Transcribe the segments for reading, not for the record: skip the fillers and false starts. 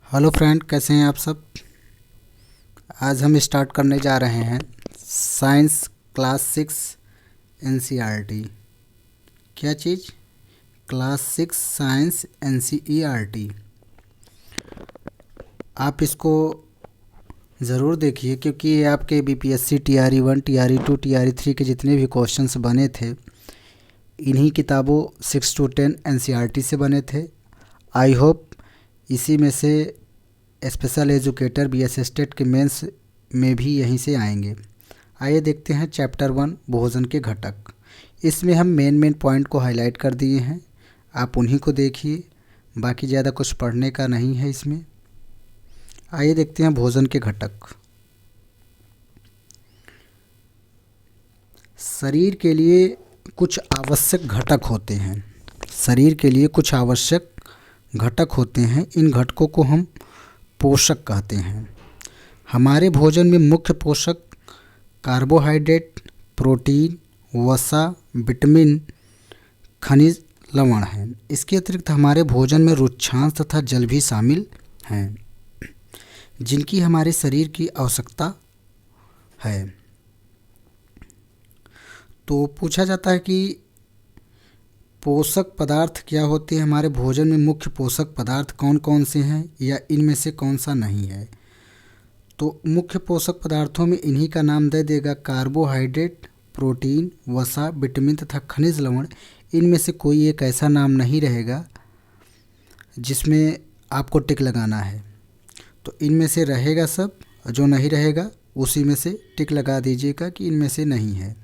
Hello friend, कैसे हैं आप सब। आज हम स्टार्ट करने जा रहे हैं साइंस क्लास 6 एनसीईआरटी। क्या चीज़? Class 6 science NCERT. आप इसको ज़रूर देखिए क्योंकि ये आपके बीपीएससी टीआरई 1 टीआरई 2 टीआरई 3 के जितने भी क्वेश्चंस बने थे इन्हीं किताबों 6 to 10 एनसीईआरटी से बने थे। आई होप इसी में से स्पेशल एजुकेटर बीएस टेट के मेंस में भी यहीं से आएंगे। आइए देखते हैं चैप्टर 1 भोजन के घटक। इसमें हम मेन पॉइंट को हाईलाइट कर दिए हैं, आप उन्हीं को देखिए, बाकी ज़्यादा कुछ पढ़ने का नहीं है इसमें। आइए देखते हैं भोजन के घटक। शरीर के लिए कुछ आवश्यक घटक होते हैं। शरीर के लिए कुछ आवश्यक घटक होते हैं। इन घटकों को हम पोषक कहते हैं। हमारे भोजन में मुख्य पोषक कार्बोहाइड्रेट, प्रोटीन, वसा, विटामिन, खनिज, लवण हैं। इसके अतिरिक्त हमारे भोजन में रुक्षांश तथा जल भी शामिल हैं जिनकी हमारे शरीर की आवश्यकता है। तो पूछा जाता है कि पोषक पदार्थ क्या होते हैं। हमारे भोजन में मुख्य पोषक पदार्थ कौन कौन से हैं या इनमें से कौन सा नहीं है। तो मुख्य पोषक पदार्थों में इन्हीं का नाम दे देगा कार्बोहाइड्रेट, प्रोटीन, वसा, विटामिन तथा खनिज लवण। इनमें से कोई एक ऐसा नाम नहीं रहेगा जिसमें आपको टिक लगाना है। तो इनमें से रहेगा सब, जो नहीं रहेगा उसी में से टिक लगा दीजिएगा कि इनमें से नहीं है।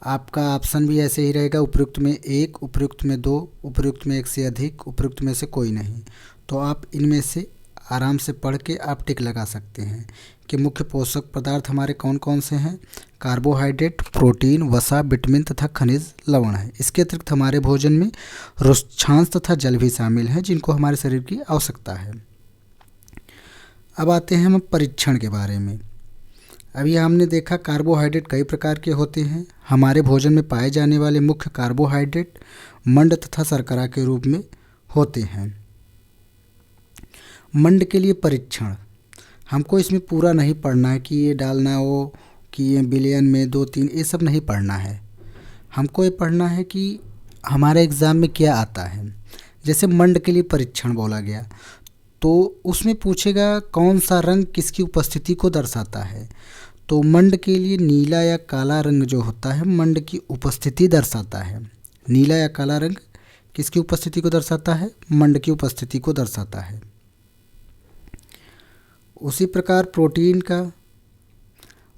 आपका ऑप्शन भी ऐसे ही रहेगा, उपयुक्त में 1, उपयुक्त में 2, उपयुक्त में 1 से अधिक, उपयुक्त में से कोई नहीं। तो आप इनमें से आराम से पढ़ के आप टिक लगा सकते हैं कि मुख्य पोषक पदार्थ हमारे कौन कौन से हैं। कार्बोहाइड्रेट, प्रोटीन, वसा, विटामिन तथा खनिज लवण है। इसके अतिरिक्त हमारे भोजन में रुक्षांश तथा जल भी शामिल हैं जिनको हमारे शरीर की आवश्यकता है। अब आते हैं हम परीक्षण के बारे में। अभी हमने देखा कार्बोहाइड्रेट कई प्रकार के होते हैं। हमारे भोजन में पाए जाने वाले मुख्य कार्बोहाइड्रेट मंड तथा शर्करा के रूप में होते हैं। मंड के लिए परीक्षण हमको इसमें पूरा नहीं पढ़ना है कि ये डालना हो कि ये बिलियन में 2 3, ये सब नहीं पढ़ना है। हमको ये पढ़ना है कि हमारे एग्ज़ाम में क्या आता है। जैसे मंड के लिए परीक्षण बोला गया तो उसमें पूछेगा कौन सा रंग किसकी उपस्थिति को दर्शाता है। तो मंड के लिए नीला या काला रंग जो होता है मंड की उपस्थिति दर्शाता है। नीला या काला रंग किसकी उपस्थिति को दर्शाता है? मंड की उपस्थिति को दर्शाता है। उसी प्रकार प्रोटीन का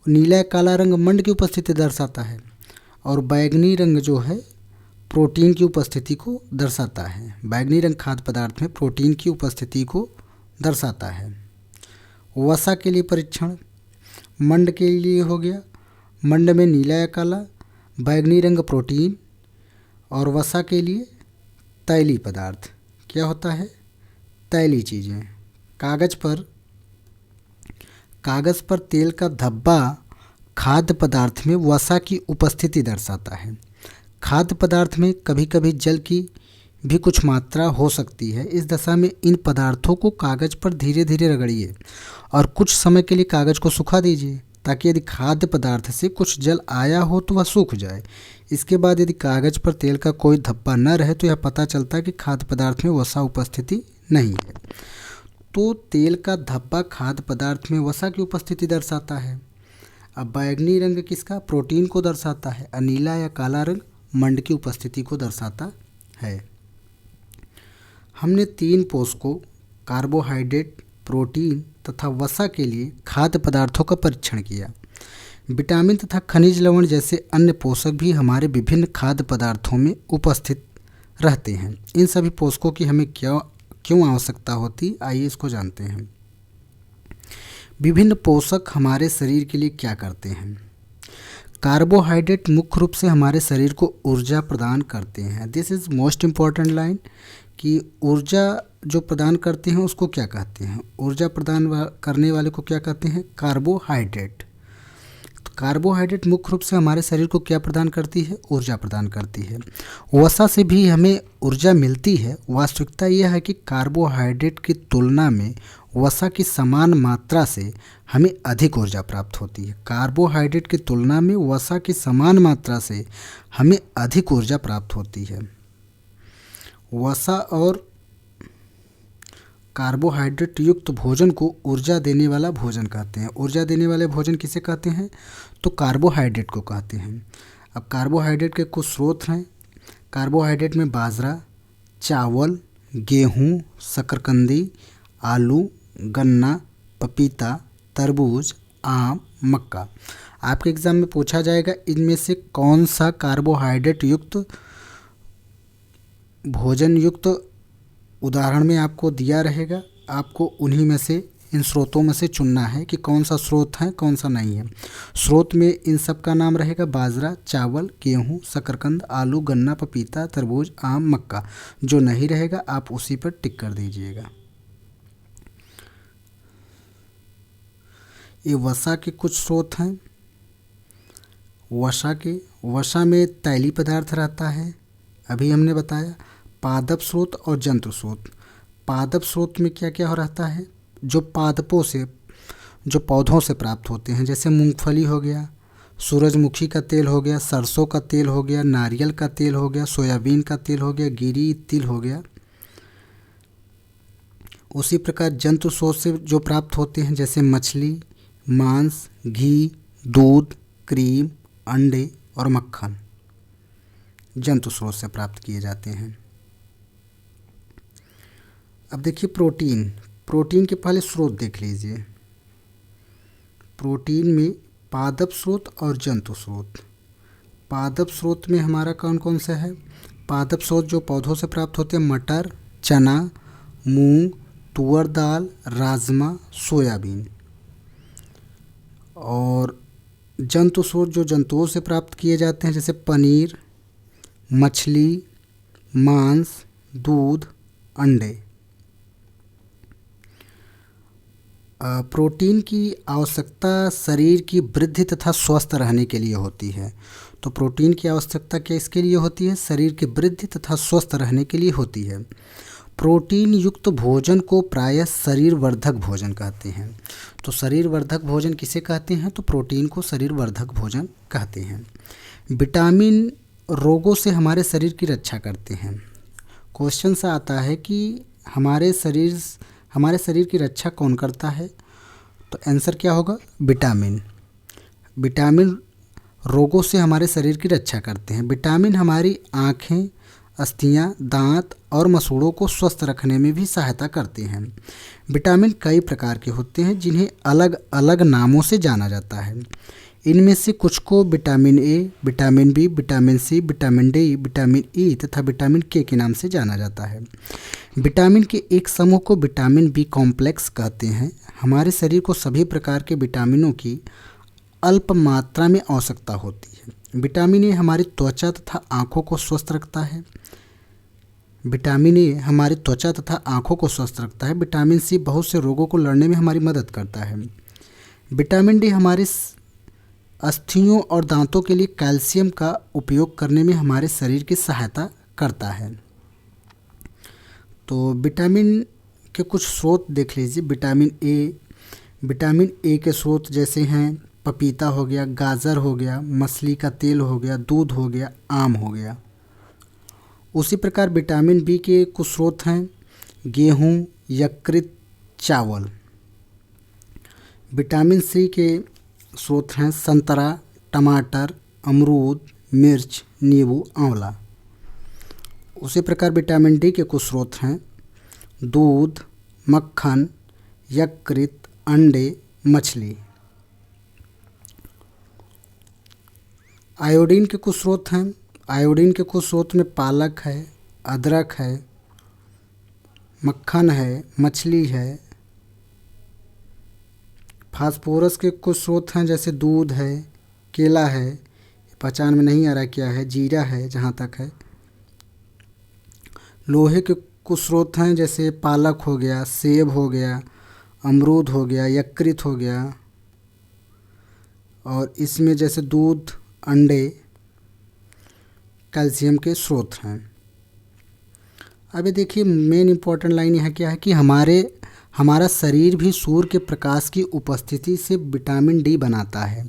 नीला या काला रंग मंड की उपस्थिति दर्शाता है और बैगनी रंग जो है प्रोटीन की उपस्थिति को दर्शाता है। बैगनी रंग खाद्य पदार्थ में प्रोटीन की उपस्थिति को दर्शाता है। वसा के लिए परीक्षण मंड के लिए हो गया। मंड में नीला या काला, बैगनी रंग प्रोटीन और वसा के लिए तैलीय पदार्थ। क्या होता है? तैलीय चीज़ें। कागज़ पर तेल का धब्बा खाद्य पदार्थ में वसा की उपस्थिति दर्शाता है। खाद्य पदार्थ में कभी कभी जल की भी कुछ मात्रा हो सकती है। इस दशा में इन पदार्थों को कागज़ पर धीरे धीरे रगड़िए और कुछ समय के लिए कागज़ को सुखा दीजिए ताकि यदि खाद्य पदार्थ से कुछ जल आया हो तो वह सूख जाए। इसके बाद यदि कागज़ पर तेल का कोई धब्बा न रहे तो यह पता चलता है कि खाद्य पदार्थ में वसा उपस्थिति नहीं है। तो तेल का धब्बा खाद्य पदार्थ में वसा की उपस्थिति दर्शाता है। अब बैगनी रंग किसका? प्रोटीन को दर्शाता है। और नीला या काला रंग मंड की उपस्थिति को दर्शाता है। हमने 3 पोषकों कार्बोहाइड्रेट, प्रोटीन तथा वसा के लिए खाद्य पदार्थों का परीक्षण किया। विटामिन तथा खनिज लवण जैसे अन्य पोषक भी हमारे विभिन्न खाद्य पदार्थों में उपस्थित रहते हैं। इन सभी पोषकों की हमें क्यों आवश्यकता होती, आइए इसको जानते हैं। विभिन्न पोषक हमारे शरीर के लिए क्या करते हैं? कार्बोहाइड्रेट मुख्य रूप से हमारे शरीर को ऊर्जा प्रदान करते हैं। This is most important line कि ऊर्जा जो प्रदान करते हैं उसको क्या कहते हैं? ऊर्जा प्रदान करने वाले को क्या कहते हैं? कार्बोहाइड्रेट। तो कार्बोहाइड्रेट मुख्य रूप से हमारे शरीर को क्या प्रदान करती है? ऊर्जा प्रदान करती है। वसा से भी हमें ऊर्जा मिलती है। वास्तविकता यह है कि कार्बोहाइड्रेट की तुलना में वसा की समान मात्रा से हमें अधिक ऊर्जा प्राप्त होती है। कार्बोहाइड्रेट की तुलना में वसा की समान मात्रा से हमें अधिक ऊर्जा प्राप्त होती है। वसा और कार्बोहाइड्रेट युक्त भोजन को ऊर्जा देने वाला भोजन कहते हैं। ऊर्जा देने वाले भोजन किसे कहते हैं? तो कार्बोहाइड्रेट को कहते हैं। अब कार्बोहाइड्रेट के कुछ स्रोत हैं। कार्बोहाइड्रेट में बाजरा, चावल, गेहूँ, शकरकंदी, आलू, गन्ना, पपीता, तरबूज, आम, मक्का। आपके एग्ज़ाम में पूछा जाएगा इनमें से कौन सा कार्बोहाइड्रेट युक्त भोजन युक्त उदाहरण में आपको दिया रहेगा। आपको उन्हीं में से, इन स्रोतों में से चुनना है कि कौन सा स्रोत है, कौन सा नहीं है। स्रोत में इन सब का नाम रहेगा बाजरा, चावल, गेहूँ, शकरकंद, आलू, गन्ना, पपीता, तरबूज, आम, मक्का। जो नहीं रहेगा आप उसी पर टिक कर दीजिएगा। ये वसा के कुछ स्रोत हैं। वसा में तैलीय पदार्थ रहता है, अभी हमने बताया। पादप स्रोत और जंतु स्रोत। पादप स्रोत में क्या क्या रहता है? जो पादपों से, जो पौधों से प्राप्त होते हैं, जैसे मूंगफली हो गया, सूरजमुखी का तेल हो गया, सरसों का तेल हो गया, नारियल का तेल हो गया, सोयाबीन का तेल हो गया, गिरी तिल हो गया। उसी प्रकार जंतु स्रोत से जो प्राप्त होते हैं, जैसे मछली, मांस, घी, दूध, क्रीम, अंडे और मक्खन, जंतु स्रोत से प्राप्त किए जाते हैं। अब देखिए प्रोटीन के पहले स्रोत देख लीजिए। प्रोटीन में पादप स्रोत और जंतु स्रोत। पादप स्रोत में हमारा कौन कौन सा है? पादप स्रोत जो पौधों से प्राप्त होते हैं, मटर, चना, मूंग, तुअर दाल, राजमा, सोयाबीन। और जंतु स्रोत जो जंतुओं से प्राप्त किए जाते हैं, जैसे पनीर, मछली, मांस, दूध, अंडे। प्रोटीन की आवश्यकता शरीर की वृद्धि तथा स्वस्थ रहने के लिए होती है। तो प्रोटीन की आवश्यकता किसके लिए होती है? शरीर की वृद्धि तथा स्वस्थ रहने के लिए होती है। प्रोटीन युक्त भोजन को प्रायः शरीर वर्धक भोजन कहते हैं। तो शरीर वर्धक भोजन किसे कहते हैं? तो प्रोटीन को शरीर वर्धक भोजन कहते हैं। विटामिन रोगों से हमारे शरीर की रक्षा करते हैं। क्वेश्चन सा आता है कि हमारे शरीर की रक्षा कौन करता है? तो आंसर क्या होगा? विटामिन रोगों से हमारे शरीर की रक्षा करते हैं। विटामिन हमारी आँखें, अस्थियाँ, दांत और मसूड़ों को स्वस्थ रखने में भी सहायता करते हैं। विटामिन कई प्रकार के होते हैं जिन्हें अलग अलग नामों से जाना जाता है। इनमें से कुछ को vitamin A, vitamin B, vitamin C, vitamin D, vitamin E तथा विटामिन के नाम से जाना जाता है। विटामिन के एक समूह को विटामिन बी कॉम्प्लेक्स कहते हैं। हमारे शरीर को सभी प्रकार के विटामिनों की अल्प मात्रा में आवश्यकता होती है। विटामिन ए हमारी त्वचा तथा आँखों को स्वस्थ रखता है। विटामिन सी बहुत से रोगों को लड़ने में हमारी मदद करता है। विटामिन डी हमारे अस्थियों और दांतों के लिए कैल्शियम का उपयोग करने में हमारे शरीर की सहायता करता है। तो विटामिन के कुछ स्रोत देख लीजिए। विटामिन ए के स्रोत जैसे हैं पपीता हो गया, गाजर हो गया, मछली का तेल हो गया, दूध हो गया, आम हो गया। उसी प्रकार विटामिन बी के कुछ स्रोत हैं गेहूँ, यकृत, चावल। विटामिन सी के स्रोत हैं संतरा, टमाटर, अमरूद, मिर्च, नींबू, आंवला। उसी प्रकार विटामिन डी के कुछ स्रोत हैं दूध, मक्खन, यकृत, अंडे, मछली। आयोडीन के कुछ स्रोत हैं। आयोडीन के कुछ स्रोत में पालक है, अदरक है, मक्खन है, मछली है। फास्फोरस के कुछ स्रोत हैं जैसे दूध है, केला है, पहचान में नहीं आ रहा क्या है, जीरा है जहाँ तक है। लोहे के कुछ स्रोत हैं जैसे पालक हो गया, सेब हो गया, अमरूद हो गया, यकृत हो गया। और इसमें जैसे दूध, अंडे कैल्शियम के स्रोत हैं। अभी देखिए मेन इम्पॉर्टेंट लाइन यहाँ क्या है कि हमारा शरीर भी सूर्य के प्रकाश की उपस्थिति से विटामिन डी बनाता है।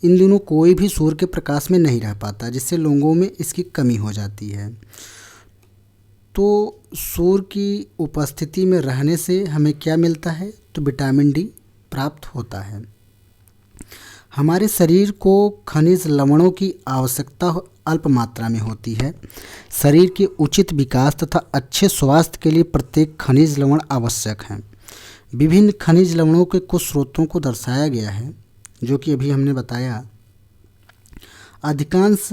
इन दिनों कोई भी सूर्य के प्रकाश में नहीं रह पाता, जिससे लोगों में इसकी कमी हो जाती है। तो सूर्य की उपस्थिति में रहने से हमें क्या मिलता है? तो विटामिन डी प्राप्त होता है। हमारे शरीर को खनिज लवणों की आवश्यकता अल्प मात्रा में होती है। शरीर के उचित विकास तथा अच्छे स्वास्थ्य के लिए प्रत्येक खनिज लवण आवश्यक हैं। विभिन्न खनिज लवणों के कुछ स्रोतों को दर्शाया गया है, जो कि अभी हमने बताया। अधिकांश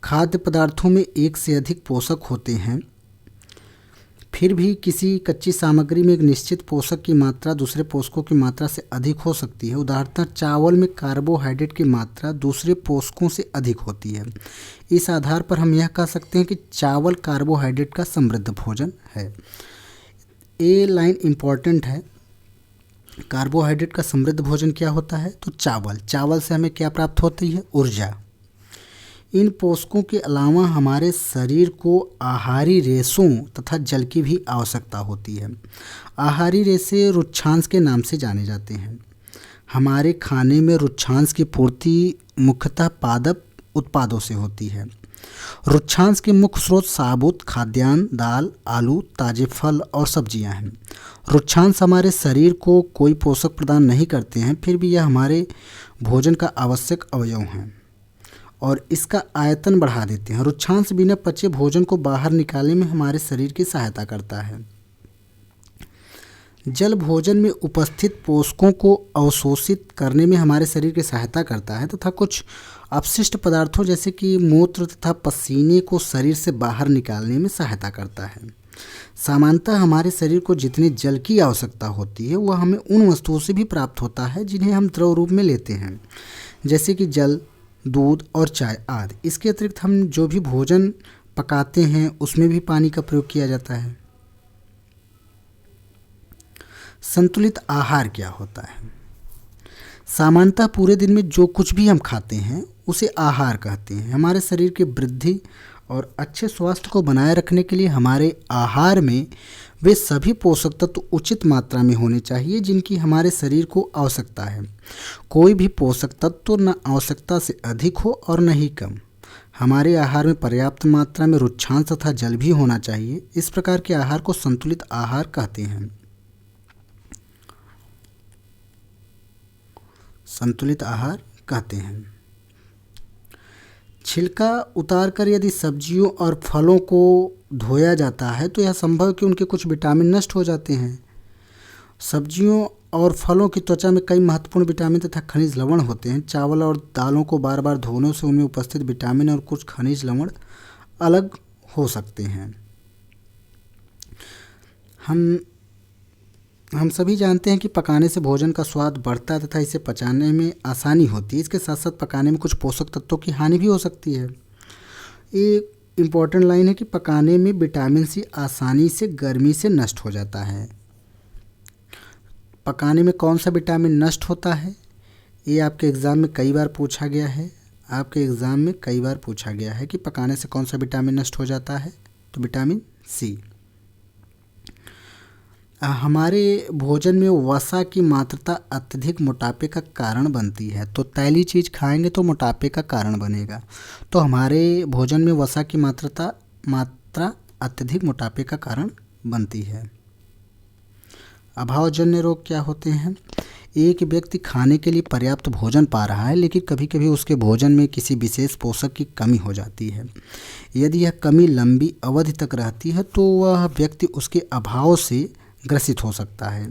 खाद्य पदार्थों में एक से अधिक पोषक होते हैं। फिर भी किसी कच्ची सामग्री में एक निश्चित पोषक की मात्रा दूसरे पोषकों की मात्रा से अधिक हो सकती है। उदाहरणतः चावल में कार्बोहाइड्रेट की मात्रा दूसरे पोषकों से अधिक होती है। इस आधार पर हम यह कह सकते हैं कि चावल कार्बोहाइड्रेट का समृद्ध भोजन है। ये लाइन इम्पॉर्टेंट है। कार्बोहाइड्रेट का समृद्ध भोजन क्या होता है? तो चावल से हमें क्या प्राप्त होती है? ऊर्जा। इन पोषकों के अलावा हमारे शरीर को आहारी रेशों तथा जल की भी आवश्यकता होती है। आहारी रेशे रुक्षांश के नाम से जाने जाते हैं। हमारे खाने में रुक्षांश की पूर्ति मुख्यतः पादप उत्पादों से होती है। रुक्षांश के मुख्य स्रोत साबुत खाद्यान्न, दाल, आलू, ताजे फल और सब्जियां हैं। रुक्षांश हमारे शरीर को कोई पोषक प्रदान नहीं करते हैं, फिर भी यह हमारे भोजन का आवश्यक अवयव हैं और इसका आयतन बढ़ा देते हैं। रुक्षांश बिना पचे भोजन को बाहर निकालने में हमारे शरीर की सहायता करता है। जल भोजन में उपस्थित पोषकों को अवशोषित करने में हमारे शरीर की सहायता करता है तथा कुछ अपशिष्ट पदार्थों जैसे कि मूत्र तथा पसीने को शरीर से बाहर निकालने में सहायता करता है। सामान्यतः हमारे शरीर को जितने जल की आवश्यकता होती है वह हमें उन वस्तुओं से भी प्राप्त होता है जिन्हें हम द्रव रूप में लेते हैं, जैसे कि जल, दूध और चाय आदि। इसके अतिरिक्त हम जो भी भोजन पकाते हैं उसमें भी पानी का प्रयोग किया जाता है। संतुलित आहार क्या होता है? सामान्यतः पूरे दिन में जो कुछ भी हम खाते हैं उसे आहार कहते हैं। हमारे शरीर की वृद्धि और अच्छे स्वास्थ्य को बनाए रखने के लिए हमारे आहार में वे सभी पोषक तत्व उचित मात्रा में होने चाहिए जिनकी हमारे शरीर को आवश्यकता है। कोई भी पोषक तत्व न आवश्यकता से अधिक हो और न ही कम। हमारे आहार में पर्याप्त मात्रा में रुक्षांश तथा जल भी होना चाहिए। इस प्रकार के आहार को संतुलित आहार कहते हैं। संतुलित आहार कहते हैं। छिलका उतारकर यदि सब्जियों और फलों को धोया जाता है तो यह संभव है कि उनके कुछ विटामिन नष्ट हो जाते हैं। सब्जियों और फलों की त्वचा में कई महत्वपूर्ण विटामिन तथा खनिज लवण होते हैं। चावल और दालों को बार बार धोने से उनमें उपस्थित विटामिन और कुछ खनिज लवण अलग हो सकते हैं। हम सभी जानते हैं कि पकाने से भोजन का स्वाद बढ़ता है तथा इसे पचाने में आसानी होती है। इसके साथ साथ पकाने में कुछ पोषक तत्वों की हानि भी हो सकती है। एक इम्पॉर्टेंट लाइन है कि पकाने में विटामिन सी आसानी से गर्मी से नष्ट हो जाता है। पकाने में कौन सा विटामिन नष्ट होता है? ये आपके एग्ज़ाम में कई बार पूछा गया है। कि पकाने से कौन सा विटामिन नष्ट हो जाता है? तो विटामिन सी। हमारे भोजन में वसा की मात्रा अत्यधिक मोटापे का कारण बनती है। तो तैली चीज़ खाएंगे तो मोटापे का कारण बनेगा। तो हमारे भोजन में वसा की मात्रा अत्यधिक मोटापे का कारण बनती है। अभावजन्य रोग क्या होते हैं? एक व्यक्ति खाने के लिए पर्याप्त भोजन पा रहा है लेकिन कभी कभी उसके भोजन में किसी विशेष पोषक की कमी हो जाती है। यदि यह कमी लंबी अवधि तक रहती है तो वह व्यक्ति उसके अभाव से ग्रसित हो सकता है।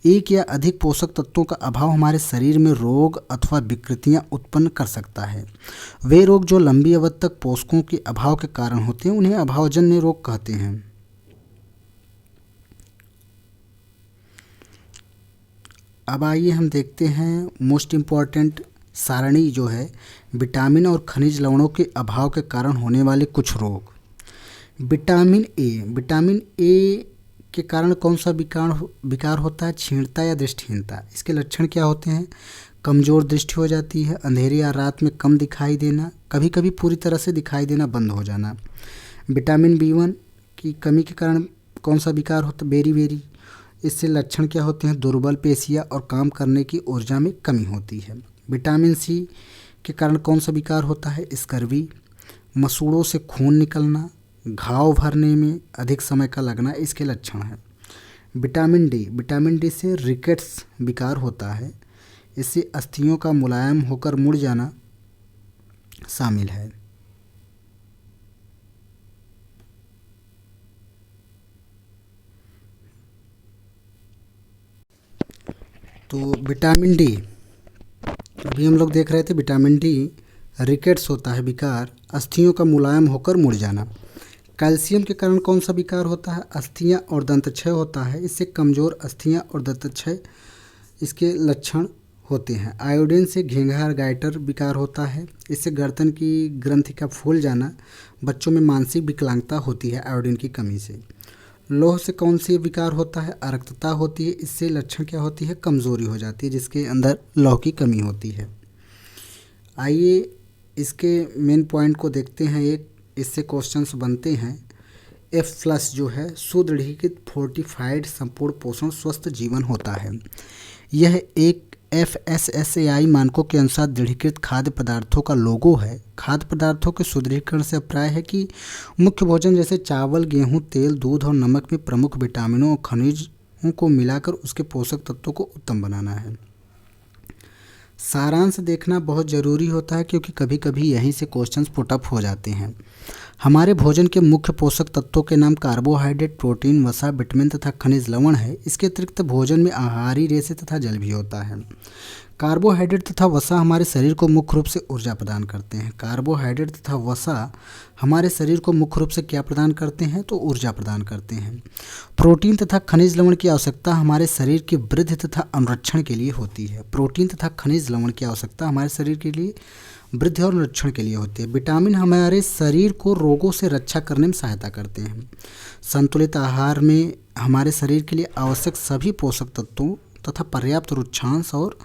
एक या अधिक पोषक तत्वों का अभाव हमारे शरीर में रोग अथवा विकृतियां उत्पन्न कर सकता है। वे रोग जो लंबी अवधि तक पोषकों के अभाव के कारण होते हैं उन्हें अभावजन्य रोग कहते हैं। अब आइए हम देखते हैं मोस्ट इम्पॉर्टेंट सारणी जो है विटामिन और खनिज लवणों के अभाव के कारण होने वाले कुछ रोग। विटामिन ए के कारण कौन सा विकार होता है? क्षीणता या दृष्टिहीनता। इसके लक्षण क्या होते हैं? कमज़ोर दृष्टि हो जाती है, अंधेरे या रात में कम दिखाई देना, कभी कभी पूरी तरह से दिखाई देना बंद हो जाना। विटामिन B1 की कमी के कारण कौन सा विकार होता है? बेरी। इससे लक्षण क्या होते हैं? दुर्बल पेशियाँ और काम करने की ऊर्जा में कमी होती है। विटामिन C के कारण कौन सा विकार होता है? स्कर्वी, मसूड़ों से खून निकलना, घाव भरने में अधिक समय का लगना इसके लक्षण हैं। विटामिन डी से रिकेट्स विकार होता है। इससे अस्थियों का मुलायम होकर मुड़ जाना शामिल है। तो विटामिन डी, अभी हम लोग देख रहे थे विटामिन डी रिकेट्स होता है विकार, अस्थियों का मुलायम होकर मुड़ जाना। कैल्शियम के कारण कौन सा विकार होता है? अस्थियां और दंतक्षय होता है। इससे कमज़ोर अस्थियां और दंतक्षय इसके लक्षण होते हैं। आयोडीन से घेंघा गाइटर विकार होता है। इससे गर्दन की ग्रंथि का फूल जाना, बच्चों में मानसिक विकलांगता होती है आयोडीन की कमी से। लौह से कौन सी विकार होता है? अरक्तता होती है। इससे लक्षण क्या होती है? कमज़ोरी हो जाती है जिसके अंदर लौह की कमी होती है। आइए इसके मेन पॉइंट को देखते हैं। एक इससे क्वेश्चंस बनते हैं। F+ जो है सुदृढ़ीकृत फोर्टिफाइड संपूर्ण पोषण स्वस्थ जीवन होता है। यह एक FSSAI मानकों के अनुसार दृढ़ीकृत खाद्य पदार्थों का लोगो है। खाद्य पदार्थों के सुदृढ़ीकरण से अभिप्राय है कि मुख्य भोजन जैसे चावल, गेहूं, तेल, दूध और नमक में प्रमुख विटामिनों और खनिजों को मिलाकर उसके पोषक तत्वों को उत्तम बनाना है। सारांश देखना बहुत ज़रूरी होता है क्योंकि कभी कभी यहीं से क्वेश्चंस पुट अप हो जाते हैं। हमारे भोजन के मुख्य पोषक तत्वों के नाम कार्बोहाइड्रेट, प्रोटीन, वसा, विटामिन तथा खनिज लवण है। इसके अतिरिक्त भोजन में आहारी रेशे तथा जल भी होता है। कार्बोहाइड्रेट तथा वसा हमारे शरीर को मुख्य रूप से ऊर्जा प्रदान करते हैं। कार्बोहाइड्रेट तथा वसा हमारे शरीर को मुख्य रूप से क्या प्रदान करते हैं? तो ऊर्जा प्रदान करते हैं। प्रोटीन तथा खनिज लवण की आवश्यकता हमारे शरीर की वृद्धि तथा अनुरक्षण के लिए होती है। प्रोटीन तथा खनिज लवण की आवश्यकता हमारे शरीर के लिए वृद्धि और अनुरक्षण के लिए होती है। विटामिन हमारे शरीर को रोगों से रक्षा करने में सहायता करते हैं। संतुलित आहार में हमारे शरीर के लिए आवश्यक सभी पोषक तत्वों तथा पर्याप्त रुक्षांश और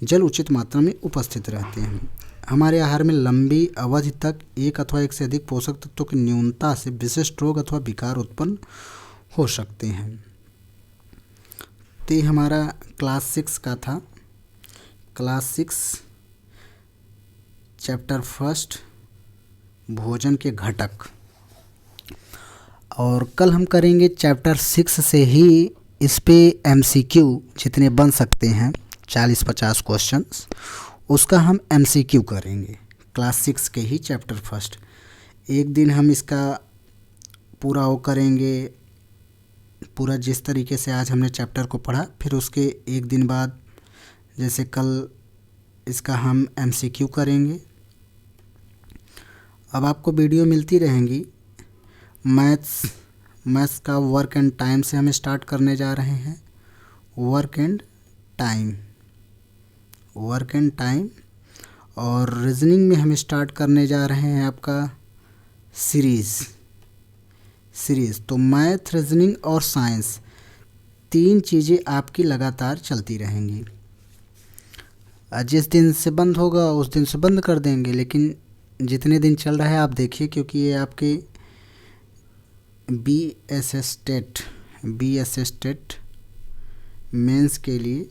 जल उचित मात्रा में उपस्थित रहते हैं। हमारे आहार में लंबी अवधि तक एक अथवा एक से अधिक पोषक तत्वों की न्यूनता से विशिष्ट रोग अथवा विकार उत्पन्न हो सकते हैं। तो ये हमारा क्लास 6 का था। क्लास 6 चैप्टर 1 भोजन के घटक। और कल हम करेंगे चैप्टर 6 से ही इस पे MCQ जितने बन सकते हैं 40-50 क्वेश्चंस, उसका हम MCQ करेंगे क्लास 6 के ही चैप्टर 1। एक दिन हम इसका पूरा वो करेंगे, पूरा जिस तरीके से आज हमने चैप्टर को पढ़ा, फिर उसके एक दिन बाद जैसे कल इसका हम MCQ करेंगे। अब आपको वीडियो मिलती रहेंगी। मैथ्स का वर्क एंड टाइम से हम स्टार्ट करने जा रहे हैं। वर्क एंड टाइम और रीजनिंग में हम स्टार्ट करने जा रहे हैं आपका सीरीज़। तो मैथ, रीजनिंग और साइंस 3 चीज़ें आपकी लगातार चलती रहेंगी। जिस दिन से बंद होगा उस दिन से बंद कर देंगे, लेकिन जितने दिन चल रहा है आप देखिए, क्योंकि ये आपके BSS टेट मेंस के लिए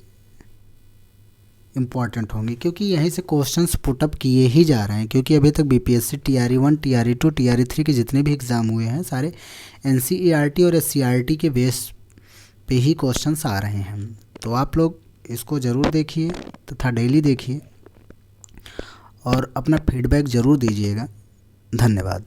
इम्पॉर्टेंट होंगे, क्योंकि यहीं से क्वेश्चंस पुटअप किए ही जा रहे हैं। क्योंकि अभी तक BPSC TRE1, TRE2, TRE3 के जितने भी एग्ज़ाम हुए हैं सारे NCERT और SCERT के बेस पे ही क्वेश्चंस आ रहे हैं। तो आप लोग इसको ज़रूर देखिए तथा डेली देखिए और अपना फीडबैक ज़रूर दीजिएगा। धन्यवाद।